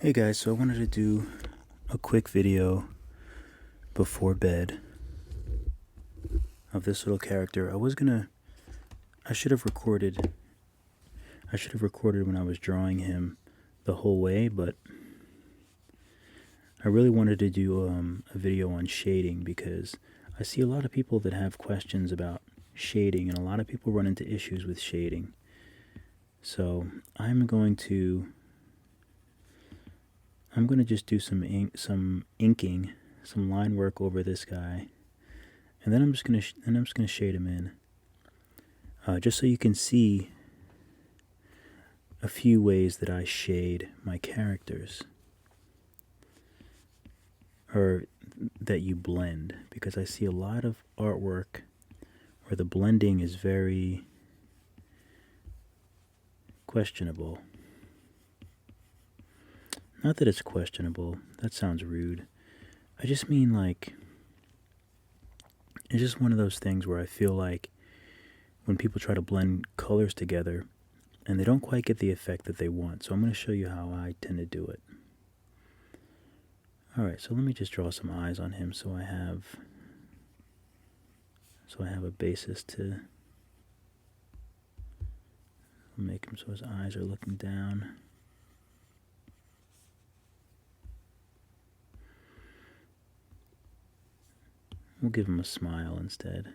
Hey guys, so I wanted to do a quick video before bed of this little character. I should have recorded when I was drawing him the whole way, but I really wanted to do a video on shading because I see a lot of people that have questions about shading, and a lot of people run into issues with shading. So I'm going to just do some inking, some line work over this guy, and then I'm just gonna shade him in, just so you can see a few ways that I shade my characters, or that you blend, because I see a lot of artwork where the blending is very questionable. Not that it's questionable, that sounds rude. I just mean, like, it's just one of those things where I feel like when people try to blend colors together and they don't quite get the effect that they want. So I'm going to show you how I tend to do it. Alright, so let me just draw some eyes on him so I have a basis to make him so his eyes are looking down. We'll give him a smile instead.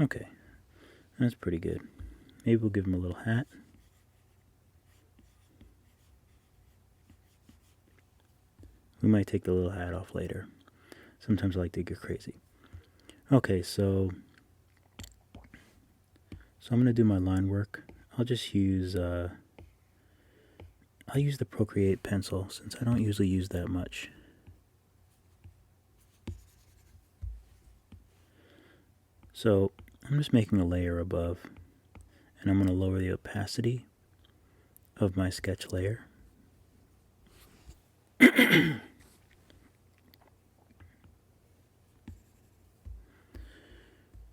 Okay, that's pretty good. Maybe we'll give him a little hat. We might take the little hat off later. Sometimes I like to get crazy. Okay, so I'm going to do my line work. I'll just use I'll use the Procreate pencil since I don't usually use that much. So I'm just making a layer above, and I'm going to lower the opacity of my sketch layer.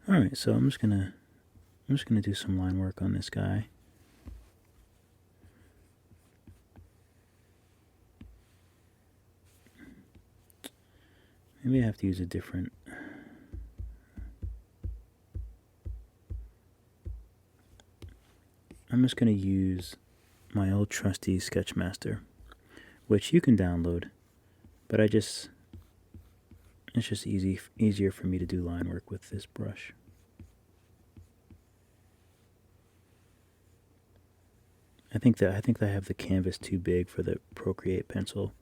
Alright, so I'm just gonna do some line work on this guy. Maybe I have to use a different... I'm just going to use my old trusty Sketchmaster, which you can download, but it's just easier for me to do line work with this brush. I think that I have the canvas too big for the Procreate pencil.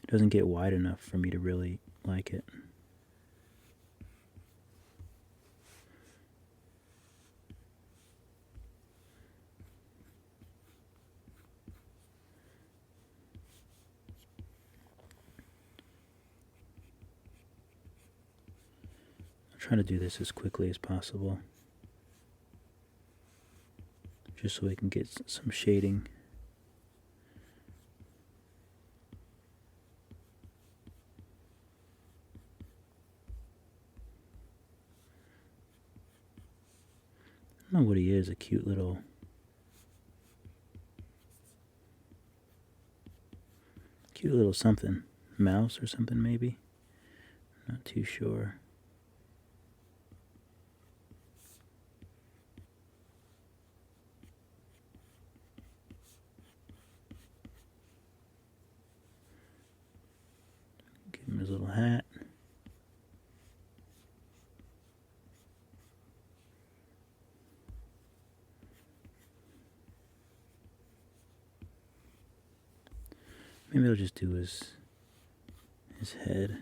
It doesn't get wide enough for me to really like it. I'm trying to do this as quickly as possible, just so we can get some shading. I don't know what he is, a cute little something. Mouse or something, maybe? Not too sure. Give him his little hat. Maybe I'll just do his head,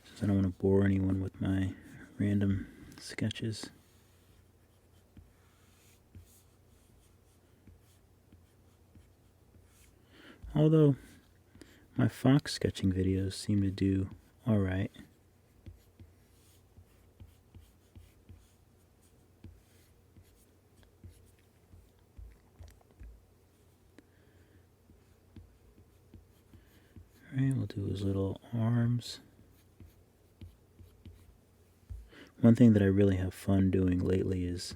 since I don't want to bore anyone with my random sketches. Although my fox sketching videos seem to do alright. Alright, we'll do his little arms. One thing that I really have fun doing lately is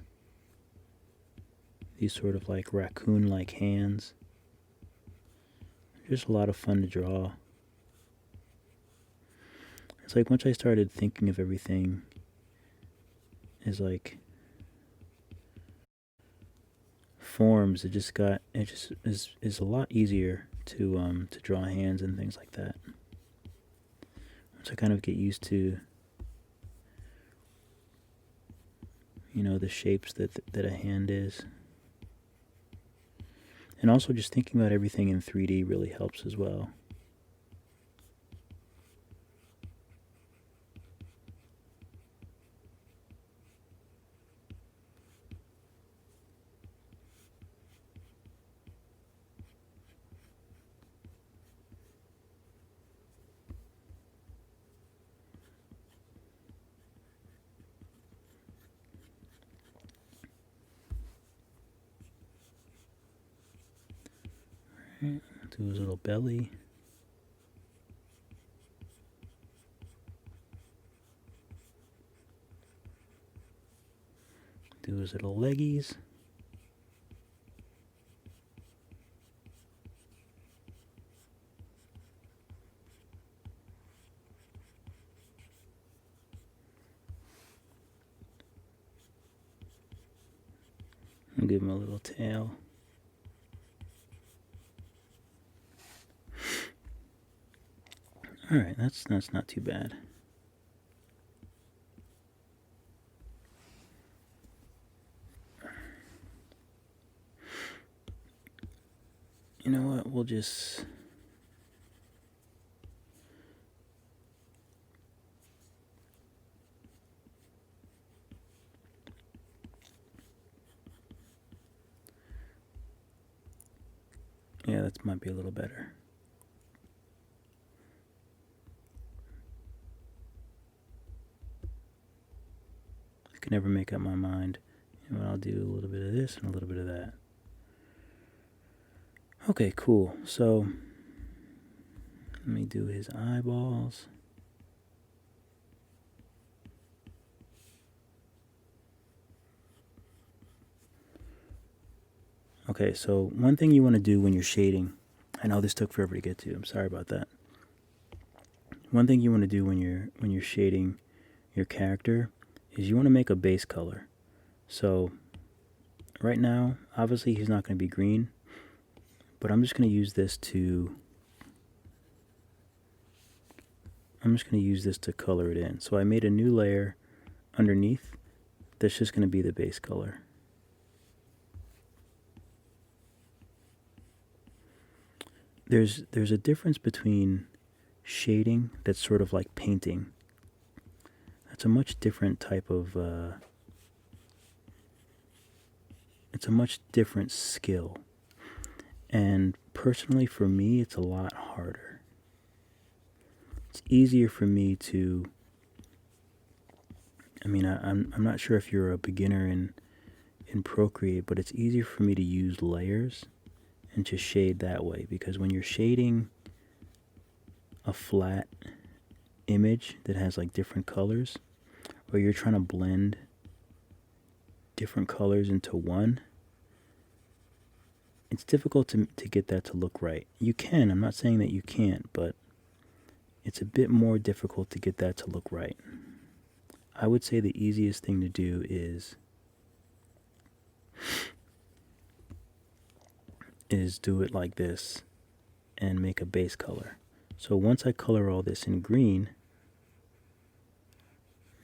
these sort of like raccoon-like hands. Just a lot of fun to draw. It's like once I started thinking of everything as like forms, it just is a lot easier to draw hands and things like that. Once I kind of get used to, you know, the shapes that a hand is. And also just thinking about everything in 3D really helps as well. Right, do his little belly. Do his little leggies. And give him a little tail. Alright, that's not too bad. You know what, we'll just... Yeah, that might be a little better. I can never make up my mind. You know, I'll do a little bit of this and a little bit of that. Okay, cool. So, let me do his eyeballs. Okay, so one thing you want to do when you're shading, I know this took forever to get to, I'm sorry about that. One thing you want to do when you're shading your character is you want to make a base color. So right now, obviously he's not going to be green, but I'm just going to use this to color it in. So I made a new layer underneath that's just going to be the base color. There's a difference between shading that's sort of like painting. That's a much different type of it's a much different skill. And personally for me, it's a lot harder. It's easier for me to, I mean, I'm not sure if you're a beginner in Procreate, but it's easier for me to use layers and to shade that way, because when you're shading a flat image that has like different colors, or you're trying to blend different colors into one, it's difficult to get that to look right. You can, I'm not saying that you can't, but it's a bit more difficult to get that to look right. I would say the easiest thing to do is do it like this and make a base color. So once I color all this in green,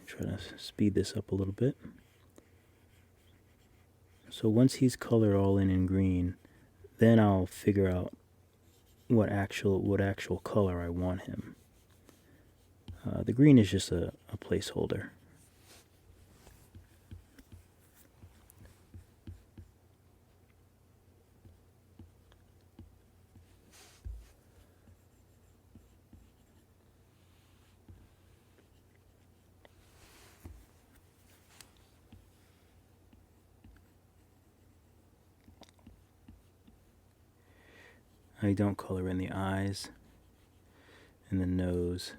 try to speed this up a little bit. So once he's colored all in green, then I'll figure out what actual color I want him. The green is just a placeholder. I don't color in the eyes. and the nose.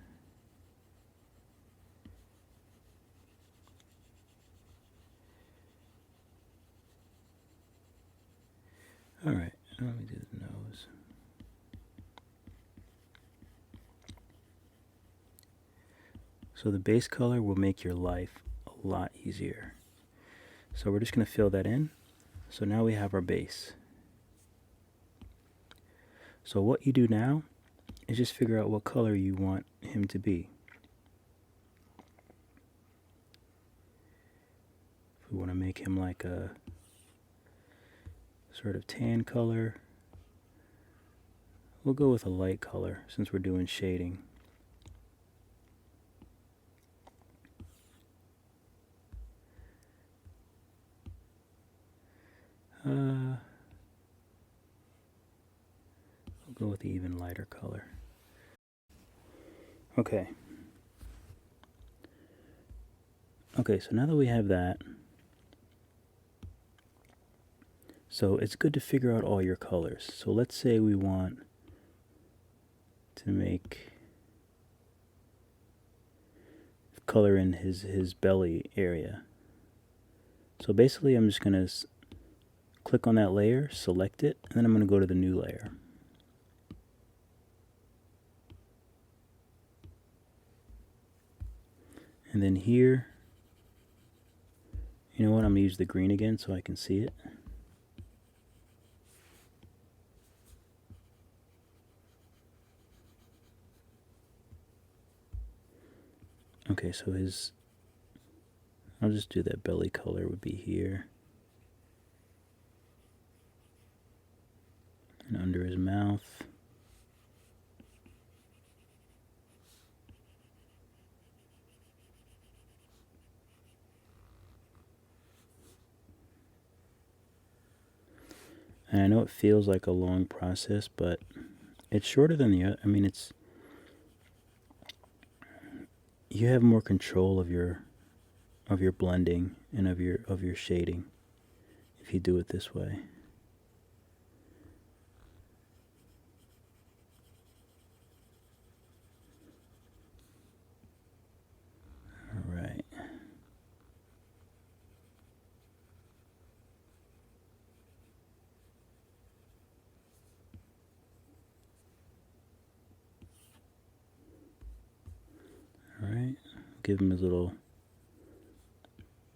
All right, let me do the nose. So the base color will make your life a lot easier. So we're just going to fill that in. So now we have our base. So what you do now is just figure out what color you want him to be. If we want to make him like a sort of tan color, we'll go with a light color since we're doing shading. I'll go with the even lighter color. Okay. Okay, so now that we have that, so it's good to figure out all your colors. So let's say we want to make color in his belly area. So basically I'm just going to click on that layer, select it, and then I'm going to go to the new layer. And then here, you know what, I'm going to use the green again so I can see it. Okay, so I'll just do that belly color would be here. And under his mouth. And I know it feels like a long process, but it's shorter than the other. I mean, you have more control of your blending and of your shading if you do it this way. All right. All right. Give him his little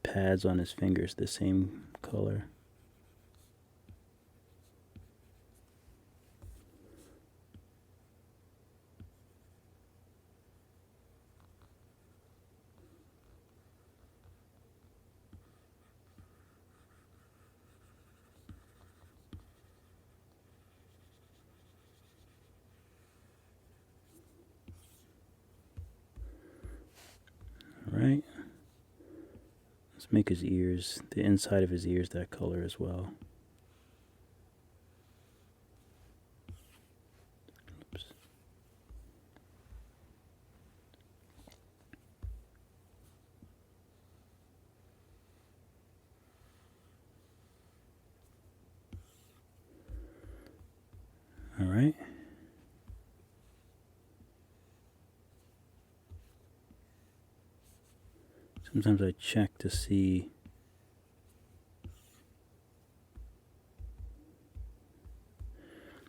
pads on his fingers the same color. All right. Let's make his ears, the inside of his ears, that color as well. Oops. All right. Sometimes I check to see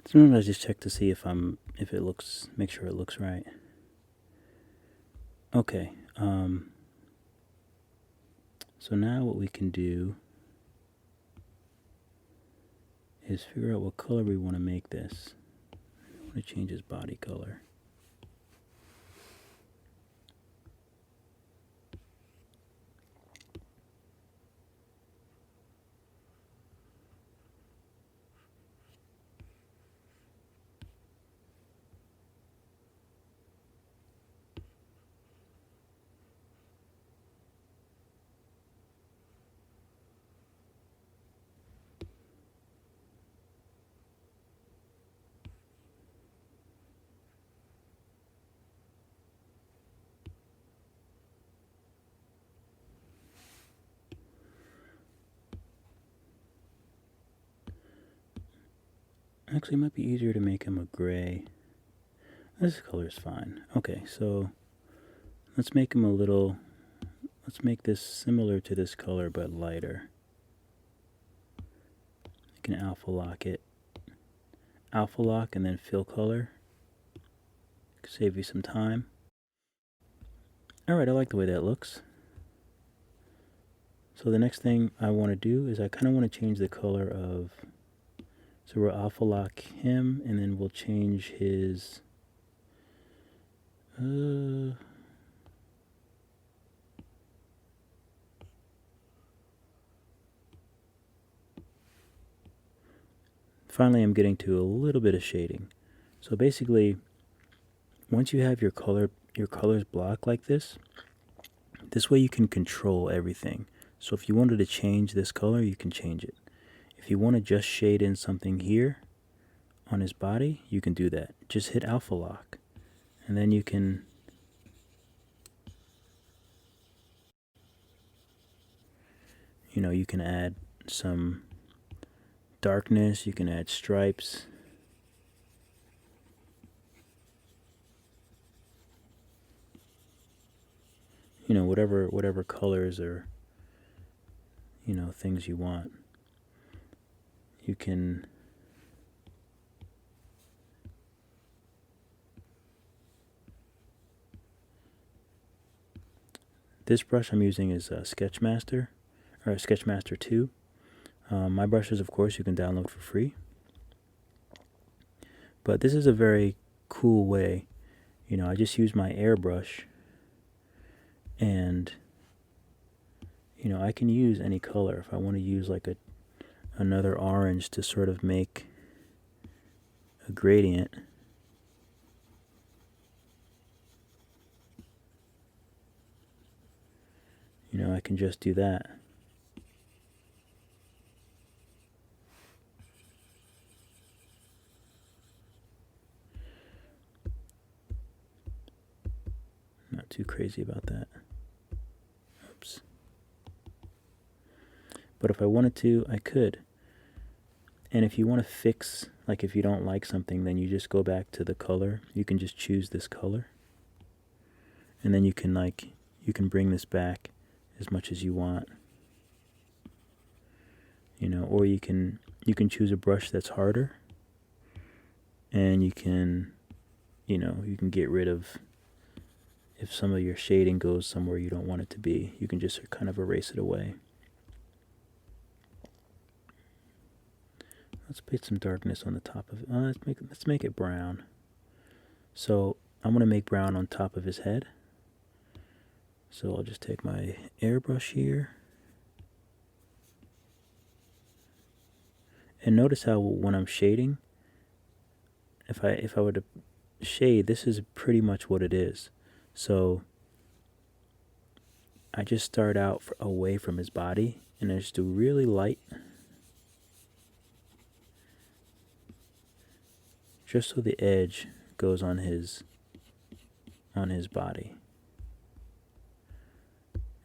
sometimes I just check to see if it looks, make sure it looks right. Okay. So now what we can do is figure out what color we want to make this. I want to change his body color. Actually, it might be easier to make him a gray. This color is fine. Okay, so let's make him a little, let's make this similar to this color but lighter. You can alpha lock it. Alpha lock and then fill color. Save you some time. Alright, I like the way that looks. So the next thing I want to do is I kind of want to change the color of, so we'll alpha lock him and then we'll change his, finally I'm getting to a little bit of shading. So basically, once you have your colors blocked like this way you can control everything. So if you wanted to change this color, you can change it. If you want to just shade in something here on his body, you can do that. Just hit alpha lock. And then you can you can add some darkness, you can add stripes. Whatever colors or things you want. You can this brush I'm using is Sketchmaster, or Sketchmaster 2. My brushes, of course, you can download for free. But this is a very cool way. I just use my airbrush, and I can use any color. If I want to use like another orange to sort of make a gradient, I can just do that. Not too crazy about that. Oops. But if I wanted to, I could. And if you want to fix, like if you don't like something, then you just go back to the color. You can just choose this color. And then you can bring this back as much as you want. Or you can choose a brush that's harder. And you can get rid of, if some of your shading goes somewhere you don't want it to be, you can just kind of erase it away. Let's put some darkness on the top of it. Let's make it brown. So I'm going to make brown on top of his head. So I'll just take my airbrush here. And notice how when I'm shading, if I were to shade, this is pretty much what it is. So I just start out away from his body, and I just do really light, just so the edge goes on his body.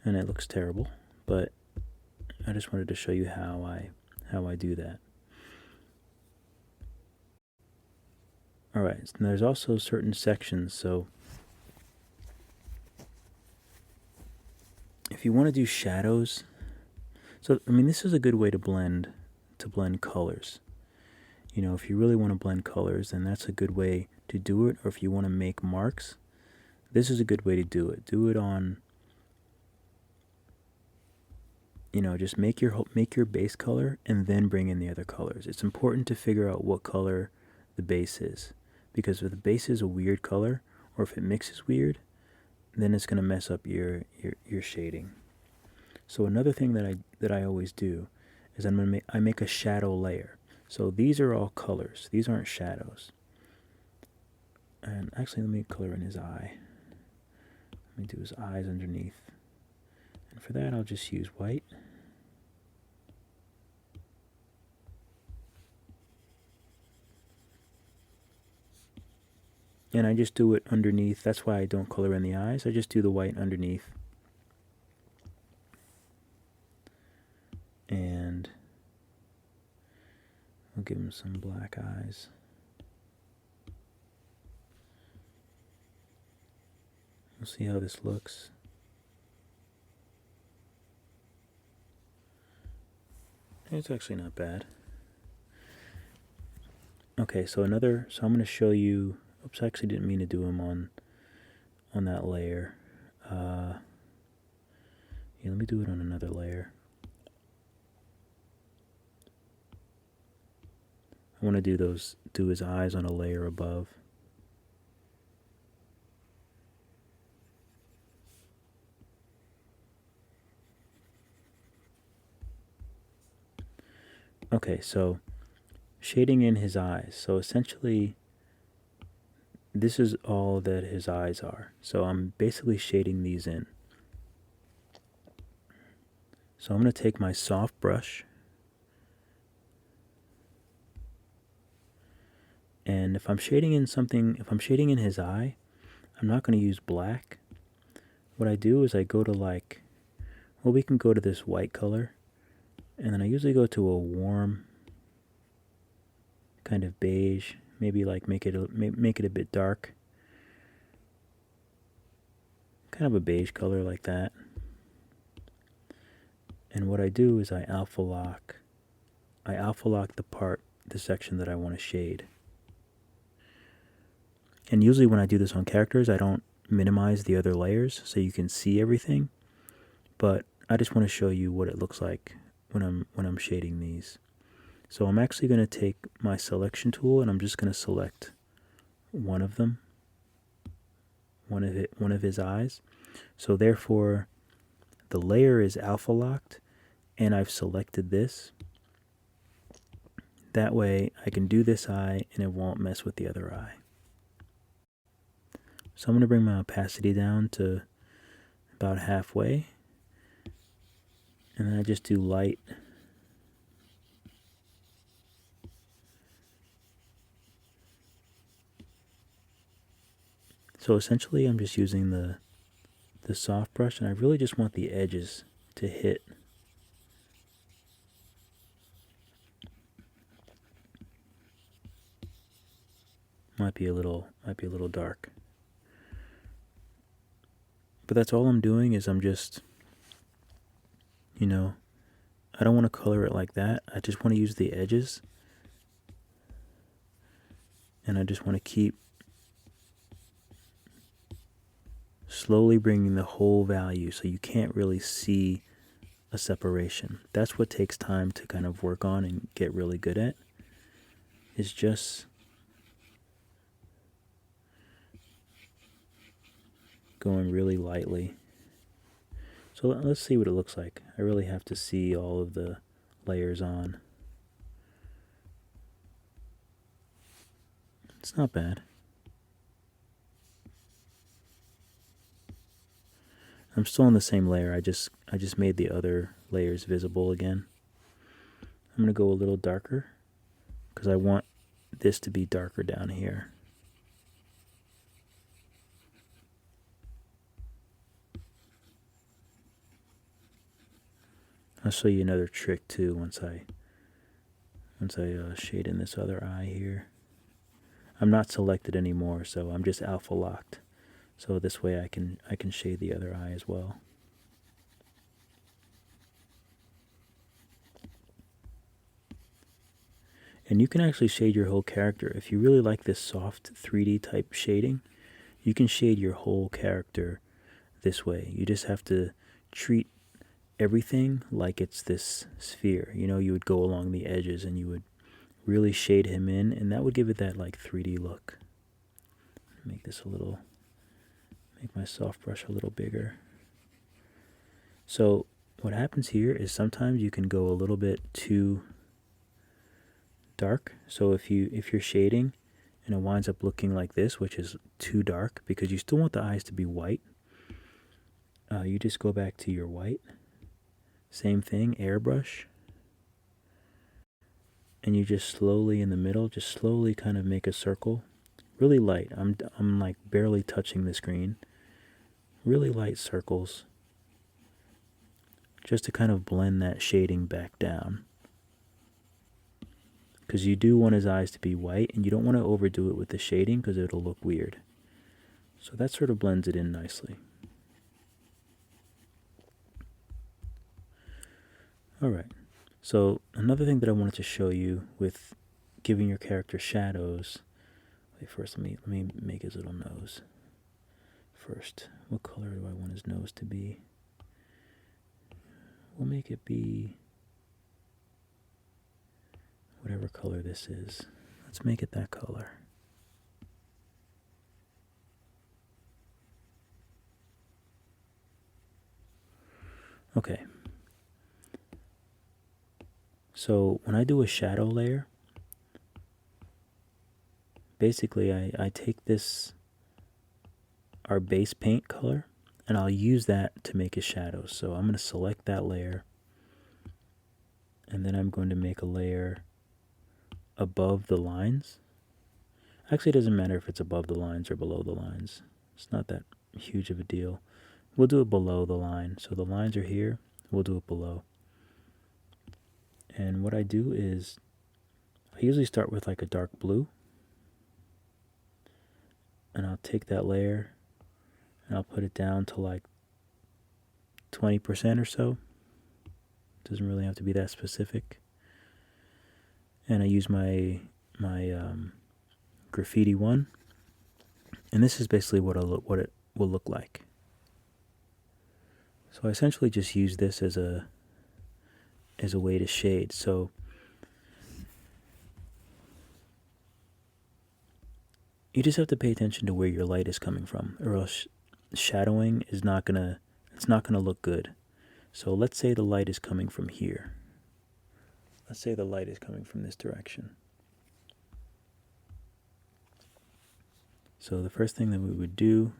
And it looks terrible, but I just wanted to show you how I do that. Alright, and there's also certain sections, so if you want to do shadows, so this is a good way to blend colors. If you really want to blend colors, then that's a good way to do it. Or if you want to make marks, this is a good way to do it. Do it on, just make your base color and then bring in the other colors. It's important to figure out what color the base is, because if the base is a weird color, or if it mixes weird, then it's going to mess up your shading. So another thing that I always do is I make a shadow layer. So these are all colors. These aren't shadows. And actually, let me color in his eye. Let me do his eyes underneath. And for that, I'll just use white. And I just do it underneath. That's why I don't color in the eyes. I just do the white underneath. And I'll give him some black eyes. We'll see how this looks. It's actually not bad. Okay, so I'm going to show you, oops, I actually didn't mean to do them on that layer. Yeah, let me do it on another layer. I want to do his eyes on a layer above. Okay, so shading in his eyes. So essentially, this is all that his eyes are. So I'm basically shading these in. So I'm going to take my soft brush, and if I'm shading in his eye, I'm not going to use black. What I do is I go to we can go to this white color, and then I usually go to a warm kind of beige, maybe make it a bit dark, kind of a beige color like that. And what I do is I alpha lock the section that I want to shade. And usually when I do this on characters, I don't minimize the other layers so you can see everything, but I just want to show you what it looks like when I'm shading these. So I'm actually going to take my selection tool and I'm just going to select one of them, one of his eyes. So therefore, the layer is alpha locked, and I've selected this. That way, I can do this eye, and it won't mess with the other eye. So I'm going to bring my opacity down to about halfway, and then I just do light. So essentially, I'm just using the soft brush, and I really just want the edges to hit. Might be a little dark. But that's all I'm doing is I'm just, I don't want to color it like that. I just want to use the edges. And I just want to keep slowly bringing the whole value so you can't really see a separation. That's what takes time to kind of work on and get really good at. Is just going really lightly. So let's see what it looks like. I really have to see all of the layers on. It's not bad. I'm still on the same layer. I just made the other layers visible again. I'm going to go a little darker because I want this to be darker down here. I'll show you another trick too once I shade in this other eye here. I'm not selected anymore, so I'm just alpha locked. So this way I can shade the other eye as well. And you can actually shade your whole character. If you really like this soft 3D type shading, you can shade your whole character this way. You just have to treat everything like it's this sphere. You would go along the edges and you would really shade him in, and that would give it that 3D look. Make my soft brush a little bigger. So what happens here is sometimes you can go a little bit too dark. So if you're shading and it winds up looking like this, which is too dark, because you still want the eyes to be white, you just go back to your white. Same thing, airbrush. And you just slowly in the middle, just slowly kind of make a circle. Really light. I'm like barely touching the screen. Really light circles. Just to kind of blend that shading back down. Because you do want his eyes to be white, and you don't want to overdo it with the shading because it'll look weird. So that sort of blends it in nicely. Alright, so another thing that I wanted to show you with giving your character shadows. Wait, first let me make his little nose. First, what color do I want his nose to be? We'll make it be whatever color this is. Let's make it that color. Okay. So when I do a shadow layer, basically I take this, our base paint color, and I'll use that to make a shadow. So I'm going to select that layer, and then I'm going to make a layer above the lines. Actually, it doesn't matter if it's above the lines or below the lines. It's not that huge of a deal. We'll do it below the line. So the lines are here, we'll do it below. And what I do is, I usually start with like a dark blue, and I'll take that layer and I'll put it down to like 20% or so. Doesn't really have to be that specific. And I use my graffiti one, and this is basically what it will look like. So I essentially just use this as a way to shade. So you just have to pay attention to where your light is coming from, or else shadowing is not gonna look good. So let's say the light is coming from here. Let's say the light is coming from this direction. So the first thing that we would do,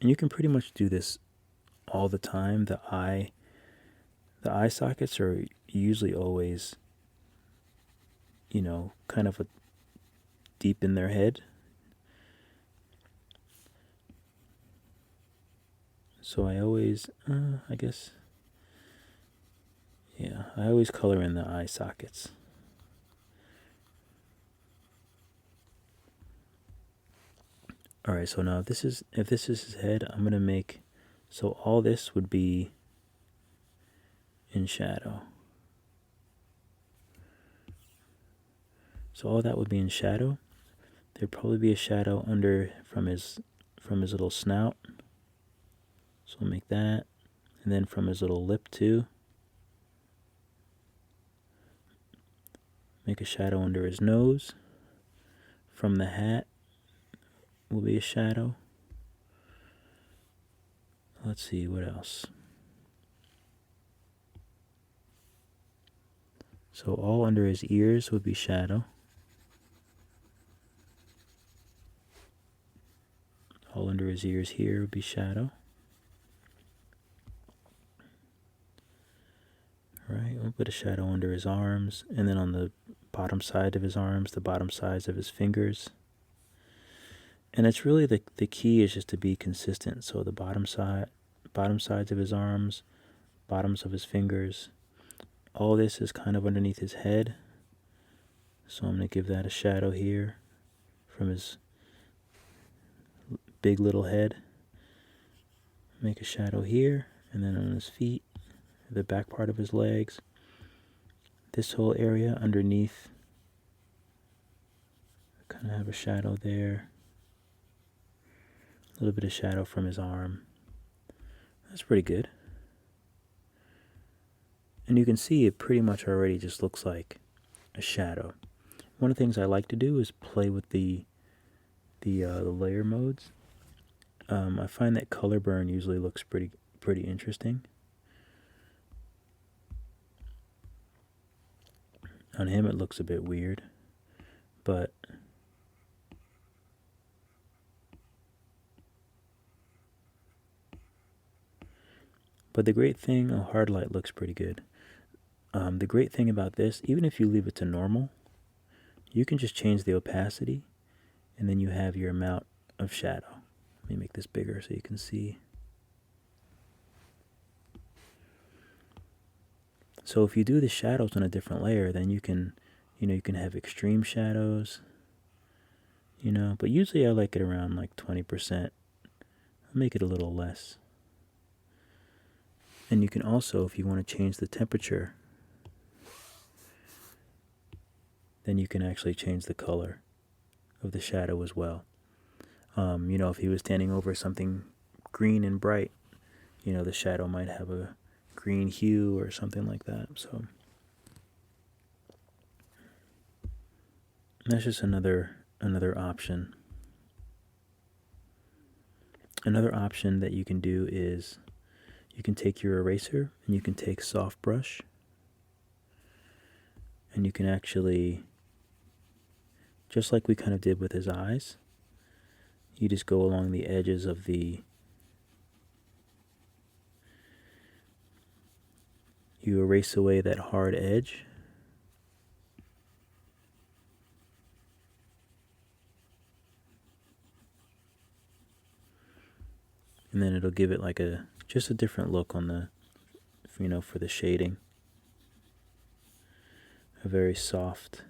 and you can pretty much do this all the time, the eye sockets are usually always, kind of deep in their head. So I always, I always color in the eye sockets. Alright, so now if this is his head, I'm going to make, so all this would be in shadow. So all that would be in shadow. There'd probably be a shadow under from his little snout. So I'll make that. And then from his little lip too. Make a shadow under his nose. From the hat will be a shadow. Let's see, what else? So all under his ears would be shadow. All under his ears here would be shadow. Alright, we'll put a shadow under his arms, and then on the bottom side of his arms, the bottom sides of his fingers. And it's really the key is just to be consistent. So the bottom sides of his arms, bottoms of his fingers, all this is kind of underneath his head. So I'm going to give that a shadow here from his big little head. Make a shadow here, and then on his feet, the back part of his legs, this whole area underneath, kind of have a shadow there, a little bit of shadow from his arm. That's pretty good. And you can see it pretty much already just looks like a shadow. One of the things I like to do is play with the layer modes. I find that color burn usually looks pretty interesting. On him it looks a bit weird, but the great thing, hard light looks pretty good. The great thing about this, even if you leave it to normal, you can just change the opacity, and then you have your amount of shadow. Let me make this bigger so you can see. So if you do the shadows on a different layer, then you can have extreme shadows. but usually I like it around like 20%. I'll make it a little less. And you can also, if you want to change the temperature, then you can actually change the color of the shadow as well. If he was standing over something green and bright, the shadow might have a green hue or something like that. So that's just another option. Another option that you can do is you can take your eraser and you can take soft brush and you can actually, just like we kind of did with his eyes, you just go along the edges of you erase away that hard edge. And then it'll give it like just a different look on the, for the shading. A very soft.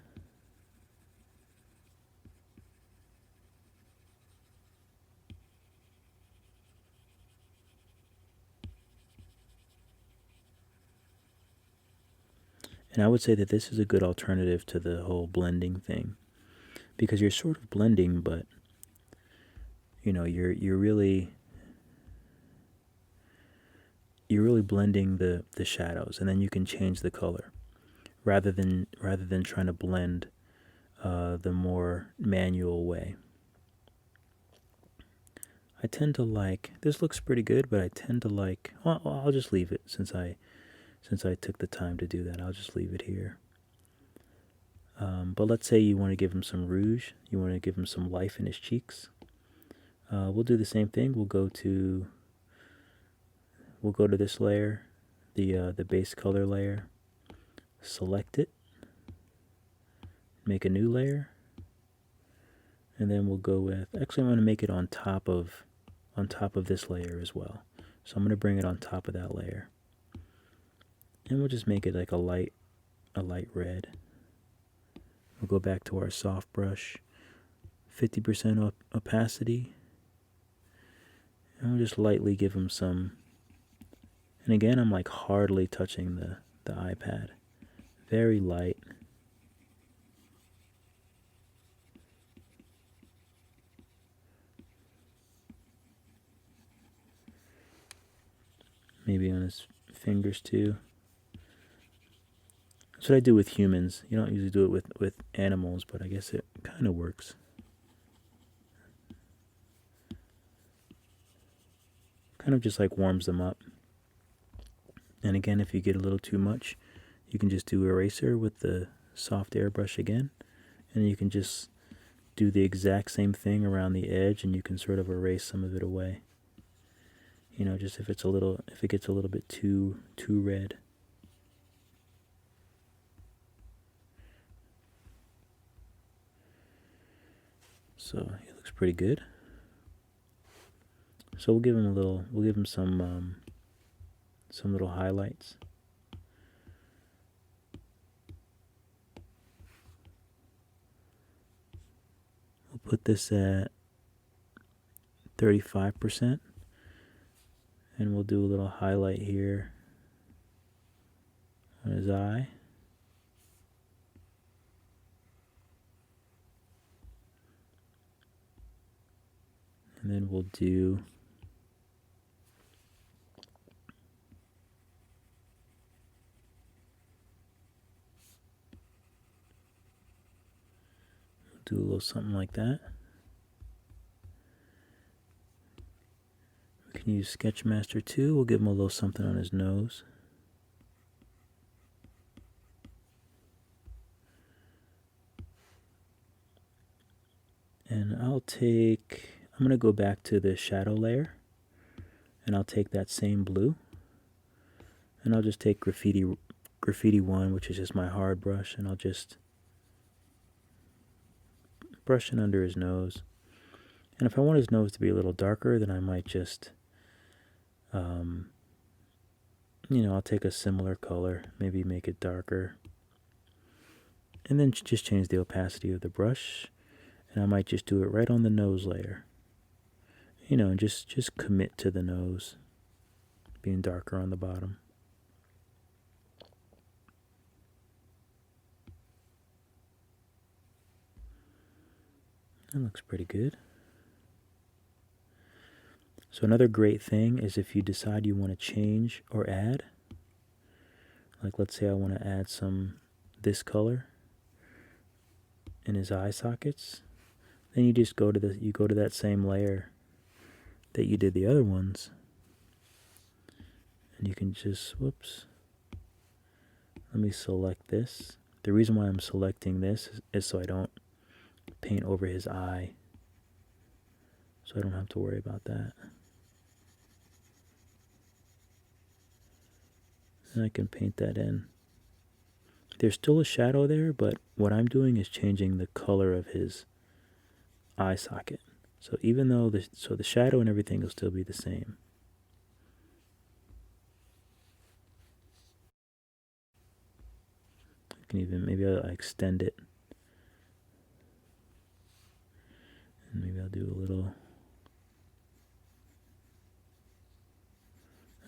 And I would say that this is a good alternative to the whole blending thing, because you're sort of blending, but you're really blending the shadows, and then you can change the color rather than trying to blend the more manual way. I tend to like, this looks pretty good, but I tend to like, well, I'll just leave it since I took the time to do that. I'll just leave it here. But let's say you want to give him some rouge, you want to give him some life in his cheeks. We'll do the same thing. We'll go to this layer, the base color layer, select it, make a new layer, and then we'll go with, actually I'm going to make it on top of this layer as well. So I'm going to bring it on top of that layer. And we'll just make it like a light red. We'll go back to our soft brush, 50% opacity. And we'll just lightly give him some, and again I'm like hardly touching the iPad. Very light. Maybe on his fingers too. That's what I do with humans. You don't usually do it with animals, but I guess it kind of works. Kind of just like warms them up. And again, if you get a little too much, you can just do eraser with the soft airbrush again, and you can just do the exact same thing around the edge, and you can sort of erase some of it away. Just if it gets a little bit too red. So it looks pretty good. So we'll give him some little highlights. We'll put this at 35%, and we'll do a little highlight here on his eye. And then we'll do a little something like that. We can use Sketchmaster 2. We'll give him a little something on his nose. And I'm going to go back to the shadow layer, and I'll take that same blue, and I'll just take graffiti 1, which is just my hard brush, and I'll just brush it under his nose. And if I want his nose to be a little darker, then I might just, I'll take a similar color, maybe make it darker, and then just change the opacity of the brush. And I might just do it right on the nose layer. You know, and just commit to the nose being darker on the bottom. That looks pretty good. So another great thing is if you decide you want to change or add, like let's say I want to add this color in his eye sockets, then you just go to that same layer that you did the other ones, and you can just, whoops, let me select this. The reason why I'm selecting this is so I don't paint over his eye, so I don't have to worry about that. And I can paint that in. There's still a shadow there, but what I'm doing is changing the color of his eye socket. So even though the shadow and everything will still be the same. I can even, maybe I'll extend it. And maybe I'll do a little.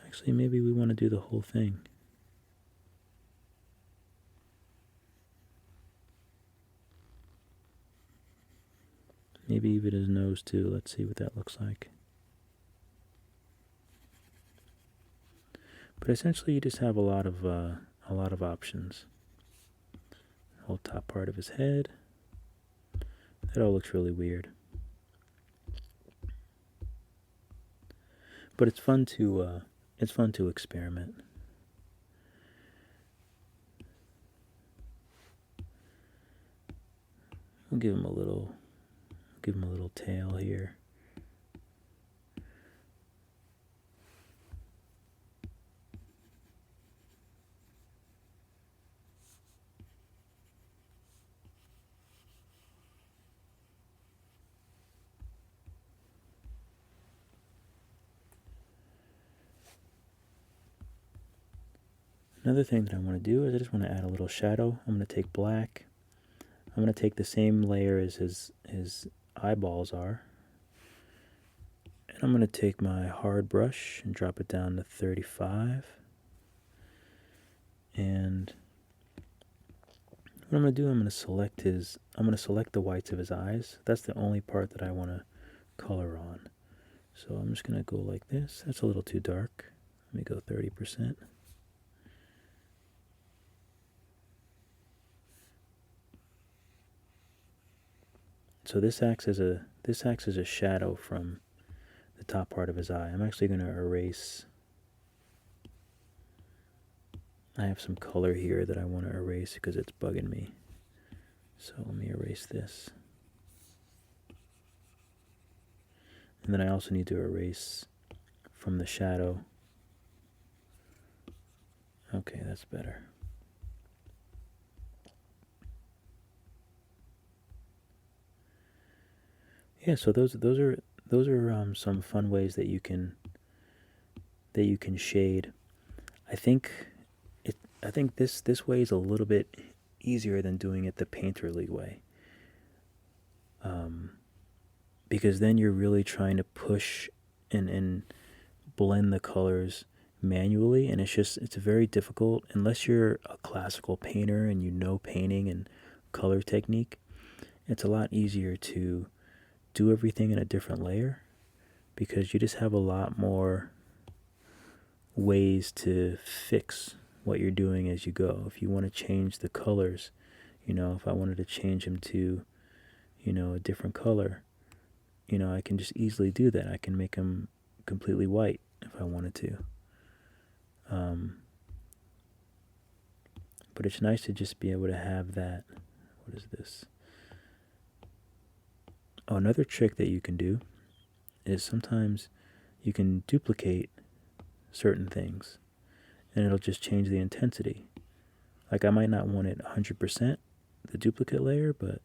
Actually, maybe we want to do the whole thing. Maybe even his nose too. Let's see what that looks like. But essentially, you just have a lot of options. The whole top part of his head. That all looks really weird. But it's fun to experiment. We'll give him a little tail here. Another thing that I want to do is I just want to add a little shadow. I'm going to take black. I'm going to take the same layer as his eyeballs are. And I'm going to take my hard brush and drop it down to 35. And what I'm going to do, I'm going to select the whites of his eyes. That's the only part that I want to color on. So I'm just going to go like this. That's a little too dark. Let me go 30%. So this acts as a shadow from the top part of his eye. I'm actually going to erase. I have some color here that I want to erase because it's bugging me. So let me erase this. And then I also need to erase from the shadow. Okay, that's better. Yeah, so those are some fun ways that you can shade. I think this way is a little bit easier than doing it the painterly way. Because then you're really trying to push and blend the colors manually, and it's very difficult unless you're a classical painter and you know painting and color technique. It's a lot easier to do everything in a different layer because you just have a lot more ways to fix what you're doing as you go. If you want to change the colors, if I wanted to change him to, a different color, I can just easily do that. I can make him completely white if I wanted to. But it's nice to just be able to have that. What is this? Oh, another trick that you can do is sometimes you can duplicate certain things and it'll just change the intensity. Like I might not want it 100%, the duplicate layer, but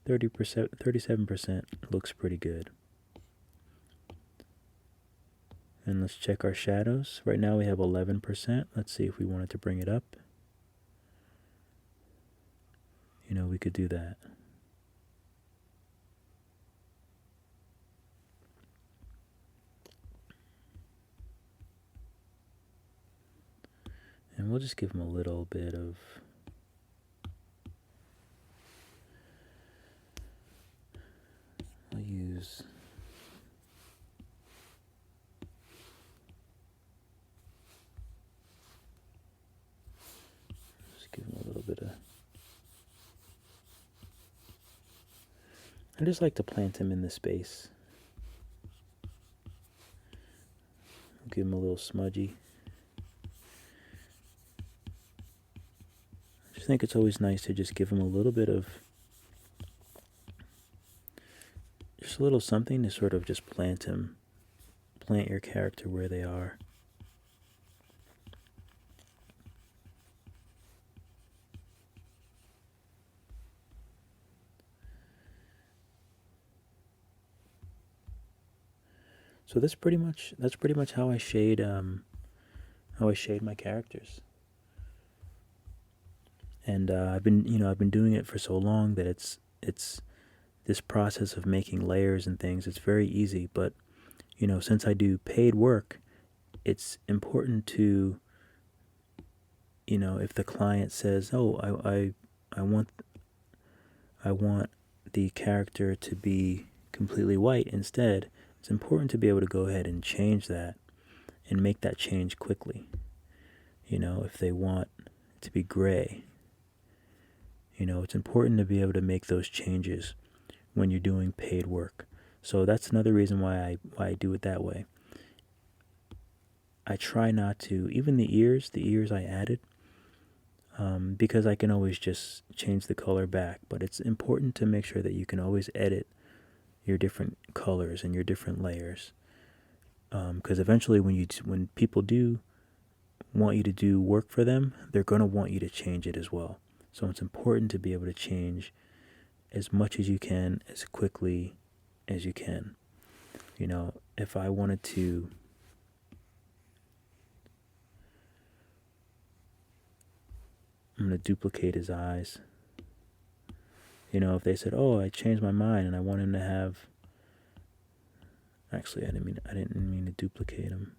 30%, 37% looks pretty good. And let's check our shadows. Right now we have 11%. Let's see if we wanted to bring it up. We could do that. we'll just give him a little bit of... I'll use... Just give him a little bit of... I just like to plant him in the space. Give him a little smudgy. I just think it's always nice to just give him a little bit of... just a little something to sort of just plant your character where they are. So that's pretty much how I shade my characters. And I've been doing it for so long that it's this process of making layers and things. It's very easy, but since I do paid work, it's important to, if the client says, "Oh, I want the character to be completely white instead," it's important to be able to go ahead and change that and make that change quickly. If they want it to be gray, it's important to be able to make those changes when you're doing paid work. So that's another reason why I do it that way. I try not to, even the ears I added, because I can always just change the color back, but it's important to make sure that you can always edit your different colors and your different layers, because eventually when people do want you to do work for them, they're going to want you to change it as well. So it's important to be able to change as much as you can, as quickly as you can. If I wanted to, I'm going to duplicate his eyes. If they said, "Oh, I changed my mind and I want him to have..." Actually, I didn't mean to duplicate him.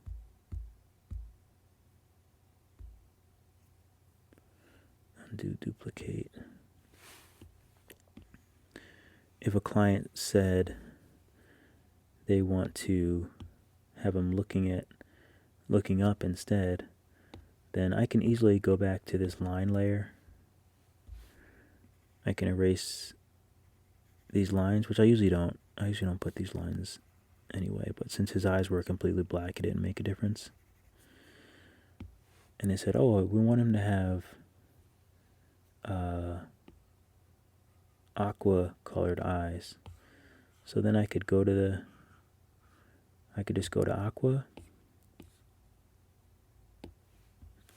Undo duplicate. If a client said they want to have him looking up instead, then I can easily go back to this line layer. I can erase these lines, which I usually don't put these lines anyway, but since his eyes were completely black, it didn't make a difference. And they said, "Oh, we want him to have aqua colored eyes." So then I could just go to aqua,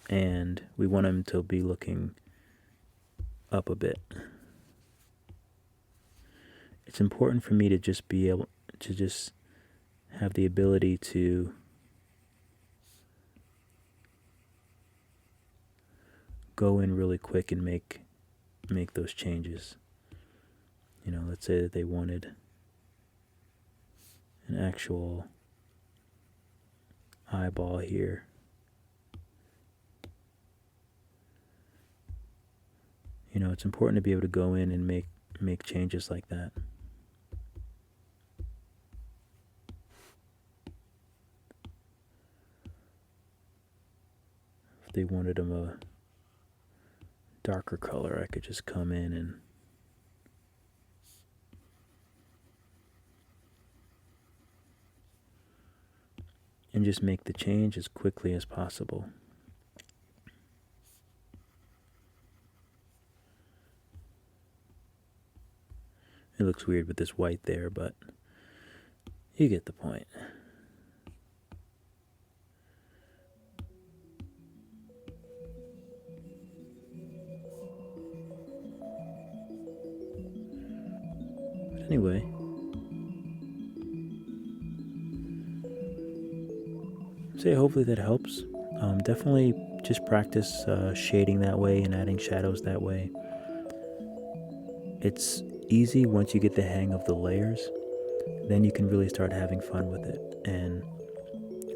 and we want him to be looking up a bit. It's important for me to just be able to just have the ability to go in really quick and make those changes. Let's say that they wanted an actual eyeball here. It's important to be able to go in and make changes like that. If they wanted them a darker color, I could just come in and just make the change as quickly as possible. It looks weird with this white there, but you get the point. But anyway, so hopefully that helps. Definitely just practice shading that way and adding shadows that way. It's easy once you get the hang of the layers. Then you can really start having fun with it. And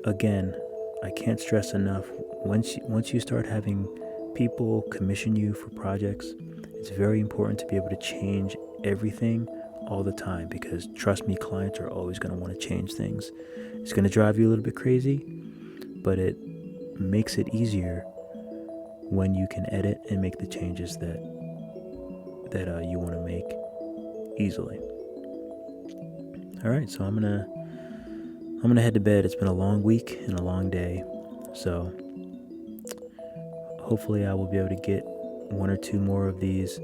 again, I can't stress enough once you start having people commission you for projects, it's very important to be able to change everything all the time, because trust me, clients are always going to want to change things. It's going to drive you a little bit crazy, but it makes it easier when you can edit and make the changes that you want to make easily. All right, so I'm gonna head to bed. It's been a long week and a long day, so hopefully I will be able to get one or two more of these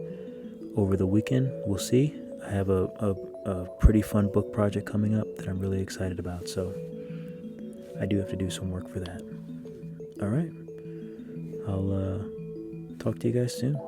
over the weekend. We'll see. I have a pretty fun book project coming up that I'm really excited about, so I do have to do some work for that. All right, I'll talk to you guys soon.